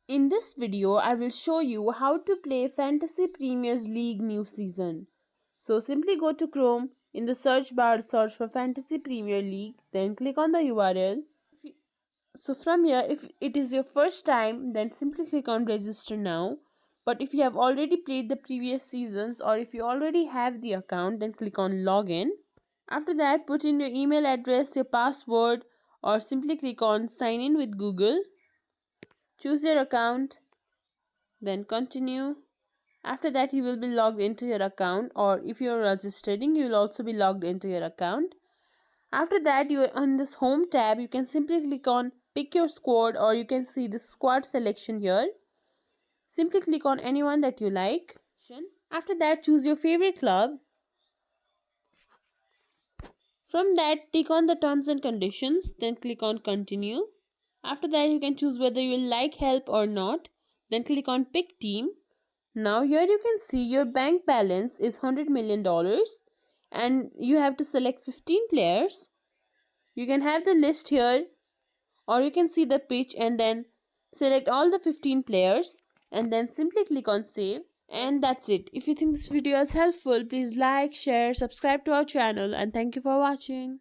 In this video, I will show you how to play Fantasy Premier League new season. So simply go to Chrome, in the search bar search for Fantasy Premier League, then click on the URL. So from here, if it is your first time, then simply click on register now. But if you have already played the previous seasons or if you already have the account, then click on login. After that, put in your email address, your password, or simply click on sign in with Google. Choose your account, then continue. After that, you will be logged into your account, or if you are registering, you will also be logged into your account. After that, you are on this home tab. You can simply click on pick your squad, or you can see the squad selection here. Simply click on anyone that you like. After that, choose your favorite club. From that, tick on the terms and conditions, then click on continue. After that, you can choose whether you will like help or not, then click on pick team. Now here you can see your bank balance is $100 million and you have to select 15 players. You can have the list here, or you can see the pitch and then select all the 15 players and then simply click on save. And that's it. If you think this video is helpful, please like, share, subscribe to our channel, and thank you for watching.